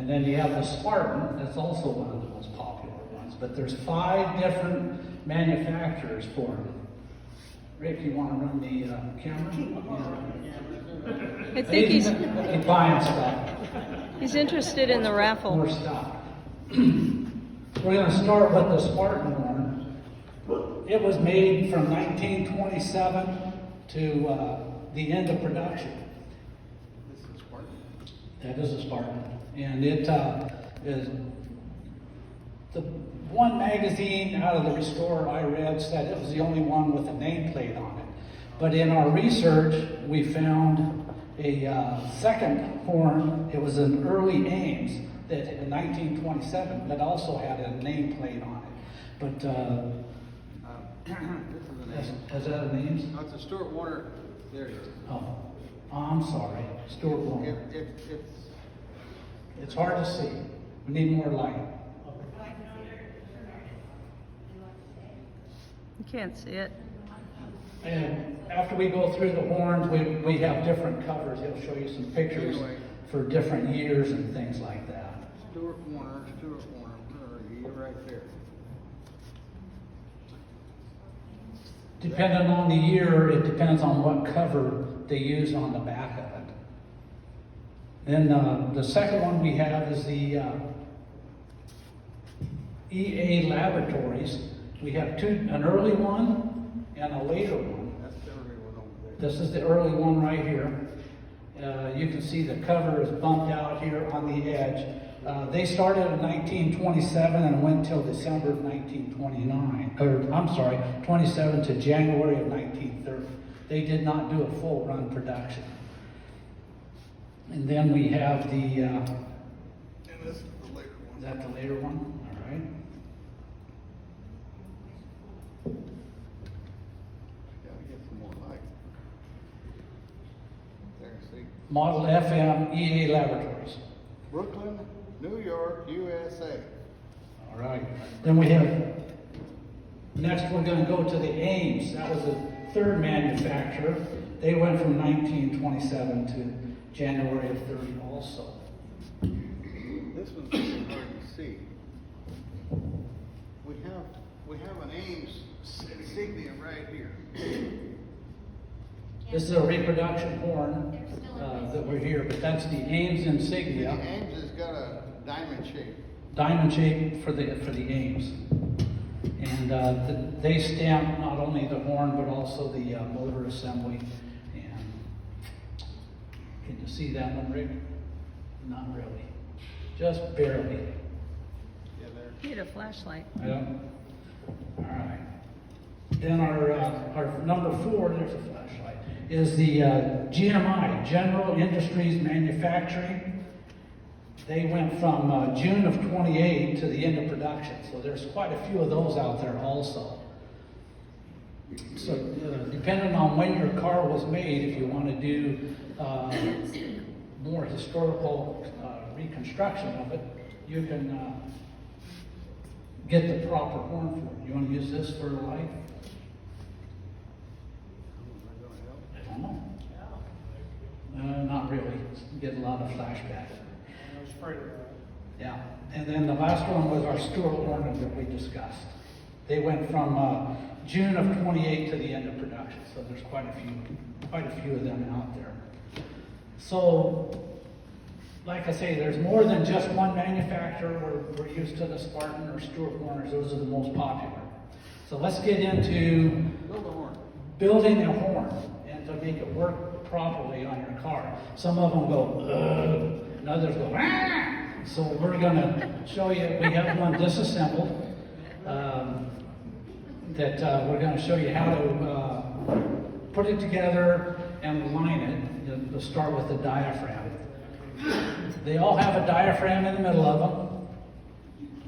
And then you have the Spartan, that's also one of the most popular ones. But there's 5 different manufacturers for them. Rick, you want to run the camera? I think He's buying stuff. he's interested in the raffle. More stuff. We're going to start with the Spartan one. It was made from 1927 to the end of production. This is Spartan. That is a Spartan. And it is the one magazine out of the Restorer I read said it was the only one with a nameplate on it. But in our research, we found a second horn. It was an early Ames that in 1927 that also had a nameplate on it. But This is an Ames. is that an Ames? No, it's a Stuart Warner. There it is. Oh, I'm sorry, Stuart Warner. It's hard to see. We need more light. You can't see it. And after we go through the horns, we have different covers. He'll show you some pictures Anyway. for different years and things like that. Stuart Warner. Where are you? You're right there. Depending on the year, it depends on what cover they use on the back of it. Then the second one we have is the EA Laboratories. We have an early one and a later one. That's the early one over there. This is the early one right here. You can see the cover is bumped out here on the edge. They started in 1927 and went till December of 1929. Or I'm sorry, 27 to January of 1930. They did not do a full run production. And then we have the. And this is the later one. Is that the later one? All right. Gotta get some more light. There, see. Model FM EA Laboratories. Brooklyn, New York, USA. All right. Then we have, next we're going to go to the Ames. That was the third manufacturer. They went from 1927 to January of 30 also. This one's really hard to see. We have an Ames insignia right here. This is a reproduction horn that we're here, but that's the Ames The insignia. Ames has got a diamond shape. Diamond shape for the Ames. And they stamp not only the horn, but also the motor assembly. And can you see that one, Rick? Not really. Just barely. Yeah, there. Need a flashlight. Yeah. All right. Then our number 4, there's a flashlight, is the GMI, General Industries Manufacturing. They went from June of 28 to the end of production. So there's quite a few of those out there also. So depending on when your car was made, if you want to do more historical reconstruction of it, you can get the proper horn for it. You want to use this for the light? I don't know. Not really. Get a lot of flashback. Yeah. And then the last one was our Stuart Warner that we discussed. They went from June of 28 to the end of production. So there's quite a few of them out there. So, like I say, there's more than just one manufacturer. We're used to the Spartan or Stuart Warners. Those are the most popular. So let's get into Build a horn. building a horn and to make it work properly on your car. Some of them go, ugh, and others go, ah! So we're going to show you, we have one disassembled that we're going to show you how to put it together and align it. We'll start with the diaphragm. They all have a diaphragm in the middle of them.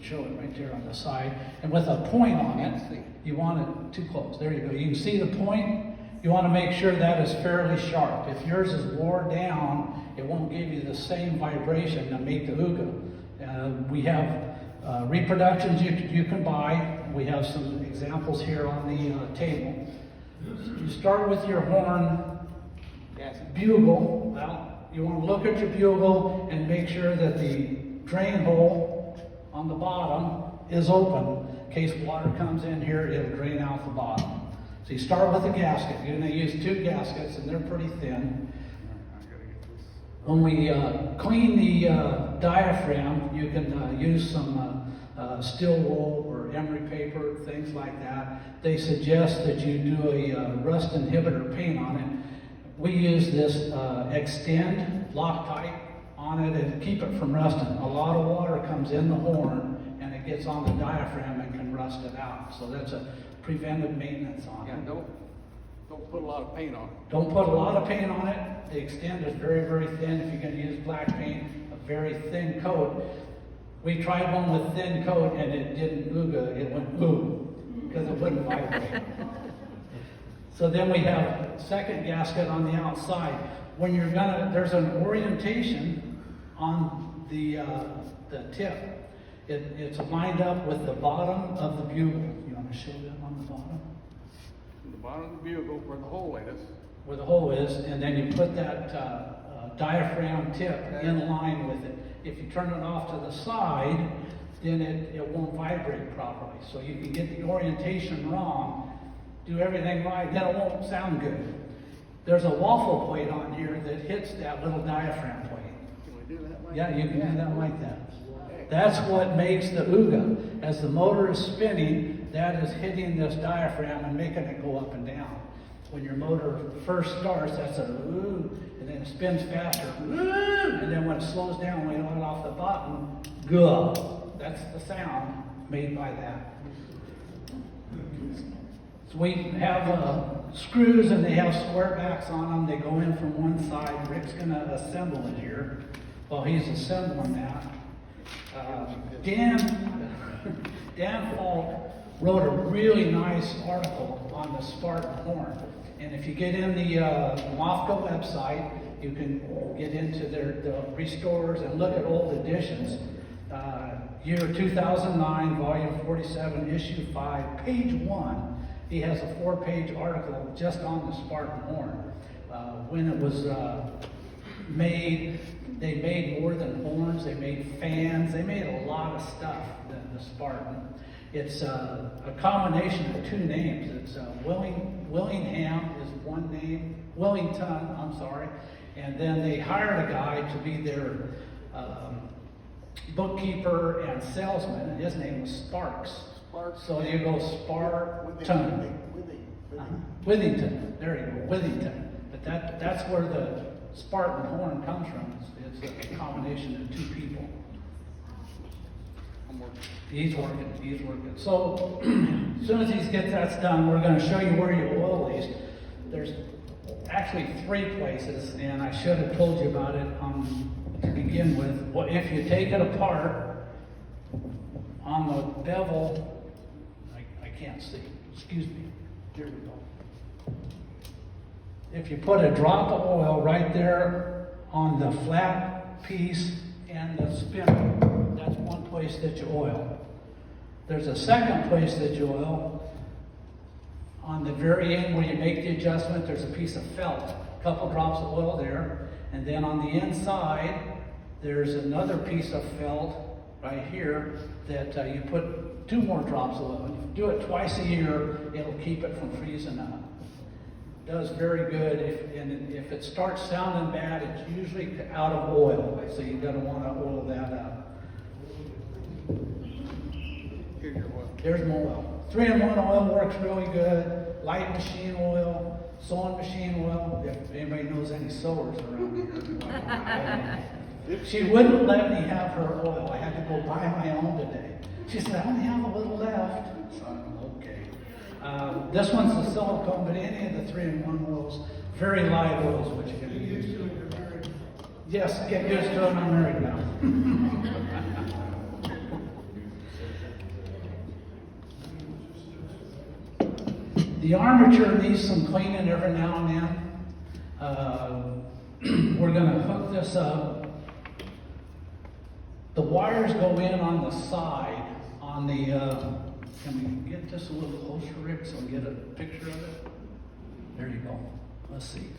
Show it right there on the side. And with a point on it, you want it too close. There you go. You can see the point. You want to make sure that is fairly sharp. If yours is wore down, it won't give you the same vibration that make the Uga. We have reproductions you can buy. We have some examples here on the table. You start with your horn bugle. Well, you want to look at your bugle and make sure that the drain hole on the bottom is open. In case water comes in here, it'll drain out the bottom. So you start with a gasket. You're going to use 2 gaskets, and they're pretty thin. When we clean the diaphragm, you can use some steel wool or emery paper, things like that. They suggest that you do a rust inhibitor paint on it. We use this Extend Loctite on it and keep it from rusting. A lot of water comes in the horn and it gets on the diaphragm and can rust it out. So that's a preventive maintenance on it. Yeah, don't put a lot of paint on it. Don't put a lot of paint on it. The Extend is very, very thin. If you're going to use black paint, a very thin coat. We tried one with thin coat and it didn't ooga, it went ooh, because it wouldn't vibrate. So then we have second gasket on the outside. When you're there's an orientation on the tip. It's lined up with the bottom of the bugle. You want to show them on the bottom? The bottom of the bugle where the hole is. Where the hole is, and then you put that diaphragm tip in line with it. If you turn it off to the side, then it won't vibrate properly. So you can get the orientation wrong, do everything right, then it won't sound good. There's a waffle plate on here that hits that little diaphragm plate. Can we do that like Yeah, you can do that like that. That's what makes the ooga. As the motor is spinning, that is hitting this diaphragm and making it go up and down. When your motor first starts, that's a ooh, and then it spins faster, ooh, and then when it slows down, when you let it off the button, go. That's the sound made by that. So we have screws and they have square backs on them. They go in from one side. Rick's going to assemble it here while he's assembling that. Dan Falk wrote a really nice article on the Spartan horn. And if you get in the Mofco website, you can get into the restores and look at old editions. Year 2009, volume 47, issue 5, page 1. He has a 4-page article just on the Spartan horn. When it was made, they made more than horns, they made fans, they made a lot of stuff, the Spartan. It's a combination of 2 names. It's Willingham is one name, Willington, I'm sorry, and then they hired a guy to be their bookkeeper and salesman, and his name was Sparks. So you go Spartan. Withington. There you go, Withington. But that's where the Spartan horn comes from. It's a combination of 2 people. I'm working. He's working. So as soon as he gets that done, we're going to show you where you oil these. There's actually 3 places, and I should have told you about it to begin with. Well, if you take it apart on the bevel, I can't see. Excuse me. Here we go. If you put a drop of oil right there on the flat piece and the spinner, that's one place that you oil. There's a second place that you oil. On the very end where you make the adjustment, there's a piece of felt, a couple drops of oil there. And then on the inside, there's another piece of felt right here that you put 2 more drops of oil. If you do it twice a year, it'll keep it from freezing up. It does very good. If it starts sounding bad, it's usually out of oil. So you're going to want to oil that up. Here's your oil. There's more oil. 3-in-1 oil works really good. Light machine oil, sewing machine oil. If anybody knows any sewers around here. She wouldn't let me have her oil. I had to go buy my own today. She said, I only have a little left. So, okay. This one's the silicone, but any of the 3-in-1 oils, very light oils, which you can use. Yes, get used to it. I'm married now. The armature needs some cleaning every now and then. We're going to hook this up. The wires go in on the side, on the, can we get this a little closer, Rick, so we get a picture of it? There you go. Let's see.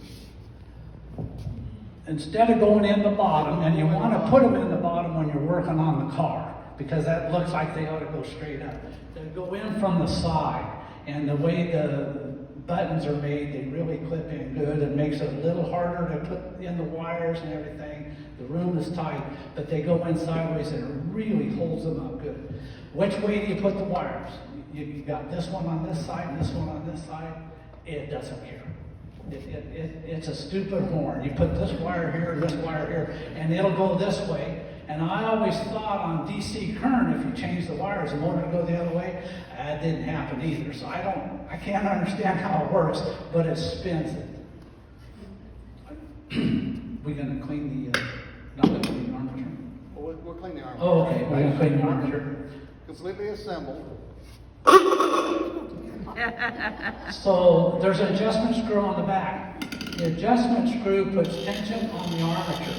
Instead of going in the bottom, and you want to put them in the bottom when you're working on the car, because that looks like they ought to go straight up. They go in from the side, and the way the buttons are made, they really clip in good. It makes it a little harder to put in the wires and everything. The room is tight, but they go in sideways and it really holds them up good. Which way do you put the wires? You got this one on this side and this one on this side. It doesn't care. It's a stupid horn. You put this wire here and this wire here, and it'll go this way. And I always thought on DC current, if you change the wires, the motor would go the other way. That didn't happen either. So I can't understand how it works, but it spins it. We gonna clean the, not gonna clean the armature? We'll clean the armature. Oh, okay, we're gonna clean the armature. Completely assembled. So there's an adjustment screw on the back. The adjustment screw puts tension on the armature.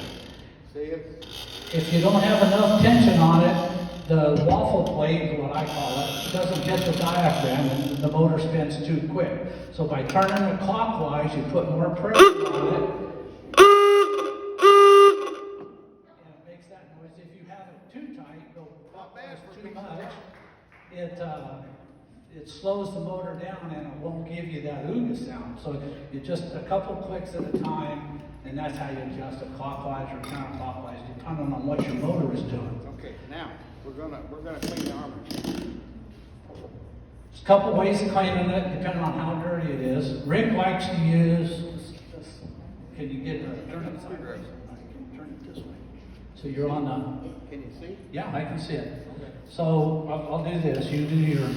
See it? If you don't have enough tension on it, the waffle plate, is what I call it, doesn't hit the diaphragm and the motor spins too quick. So by turning it clockwise, you put more pressure on it. And it makes that noise. If you have it too tight, go clockwise too much, it slows the motor down and it won't give you that ooga sound. So you just a couple clicks at a time, and that's how you adjust it, clockwise or counterclockwise, depending on what your motor is doing. Okay, now we're gonna clean the armature. There's a couple ways of cleaning it, depending on how dirty it is. Rick likes to use. Can you get turn it sideways? Turn it this way. So you're on the. Can you see? Yeah, I can see it. So I'll do this. You do your.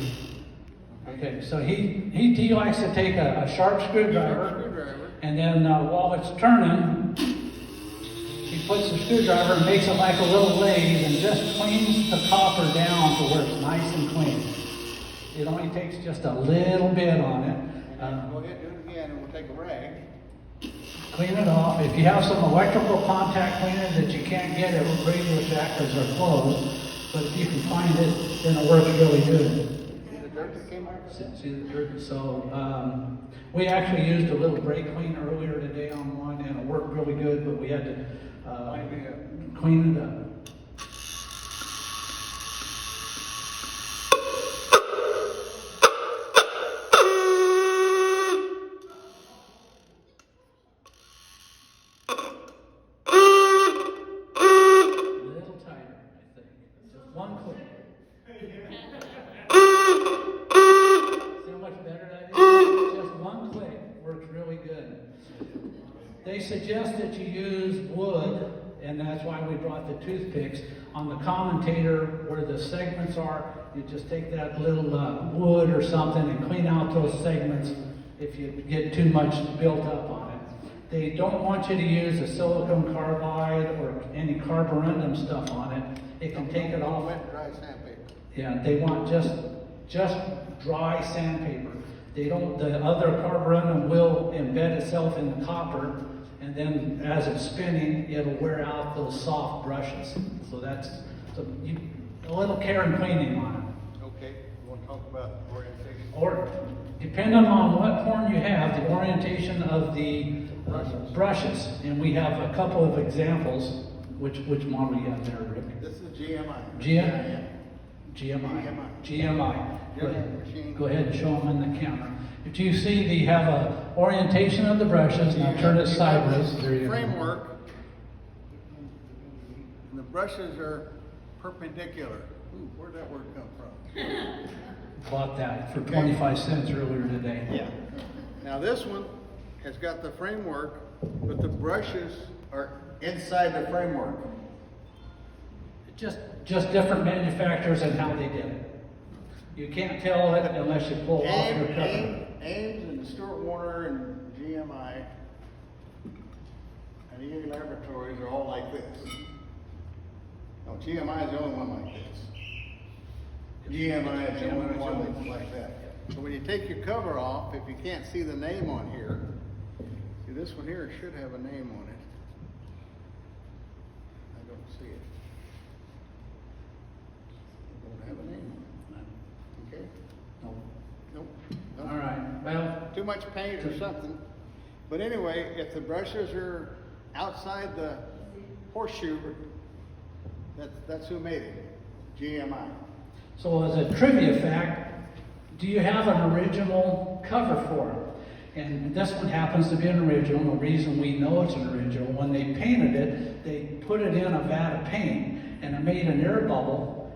Okay, so he likes to take a sharp screwdriver, and then while it's turning, he puts the screwdriver and makes it like a little lathe and just cleans the copper down to where it's nice and clean. It only takes just a little bit on it. Go ahead, do it again, and we'll take a rag. Clean it off. If you have some electrical contact cleaner that you can't get at Radio Shack because they're closed, but if you can find it, then it works really good. The dirt that came out? See the dirt? So we actually used a little brake cleaner earlier today on one, and it worked really good, but we had to clean it up. They suggest that you use wood, and that's why we brought the toothpicks. On the commutator, where the segments are, you just take that little wood or something and clean out those segments if you get too much built up on it. They don't want you to use a silicon carbide or any carborundum stuff on it. It can take it off. Wet, dry sandpaper. Yeah, they want just dry sandpaper. They don't. The other carborundum will embed itself in the copper, and then as it's spinning, it'll wear out those soft brushes. So that's a little care and cleaning on it. Okay, you want to talk about orientation? Or depending on what horn you have, the orientation of the brushes, and we have a couple of examples. Which model you have there, Rick? This is GMI. GMI. Go ahead and show them in the camera. If you see, they have a orientation of the brushes. Now turn it sideways. There you go. Framework. And the brushes are perpendicular. Ooh, where'd that word come from? Bought that for 25 cents earlier today. Yeah. Now this one has got the framework, but the brushes are inside the framework. Just different manufacturers and how they did it. You can't tell it unless you pull off your cover. Ames and Stuart Warner and GMI and EA Laboratories are all like this. No, GMI is the only one like this. GMI is the only one that's like that. So when you take your cover off, if you can't see the name on here, see this one here should have a name on it. I don't see it. It don't have a name on it. Okay? Nope. All right. Well, Too much paint or something. But anyway, if the brushes are outside the horseshoe, That's who made it, GMI. So as a trivia fact, do you have an original cover for it? And this one happens to be an original. The reason we know it's an original, when they painted it, they put it in a vat of paint and it made an air bubble,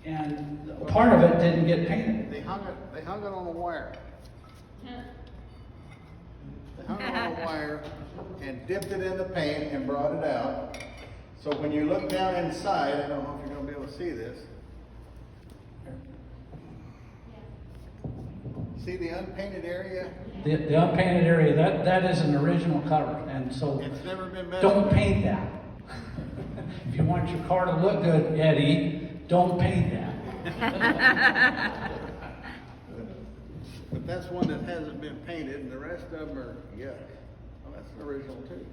and part of it didn't get painted. They hung it on a wire. They hung it on a wire and dipped it in the paint and brought it out. So when you look down inside, I don't know if you're gonna be able to see this. See the unpainted area? The unpainted area, that is an original cover, and so It's never been messed don't with. paint that. If you want your car to look good, Eddie, don't paint that. But that's one that hasn't been painted, and the rest of them are yuck. Well, that's an original too.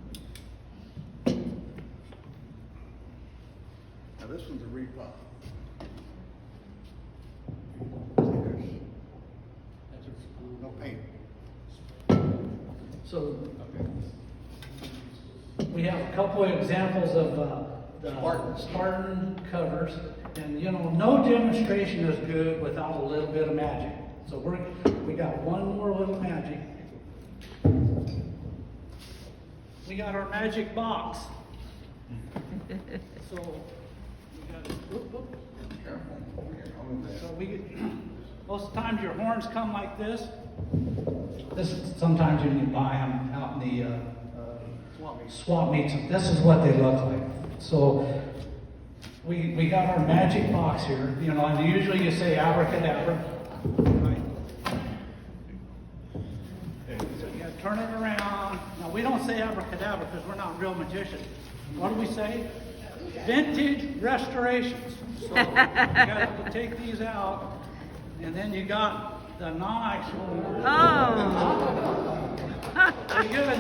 Now this one's a repop. See, there's no paint. So we have a couple of examples of Spartan covers, and you know, no demonstration is good without a little bit of magic. So we got one more little magic. We got our magic box. So we got whoop, whoop. So most of the times your horns come like this. Sometimes you can buy them out in the swap meets. This is what they look like. So we got our magic box here, you know, and usually you say abracadabra. Right? So you gotta turn it around. Now we don't say abracadabra because we're not real magicians. What do we say? Vintage restorations. So you gotta take these out, and then you got the non-actual. Oh. Pretty good.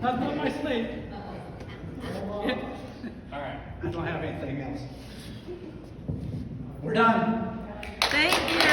That's not my slate. All right. I don't have anything else. We're done. Thank you.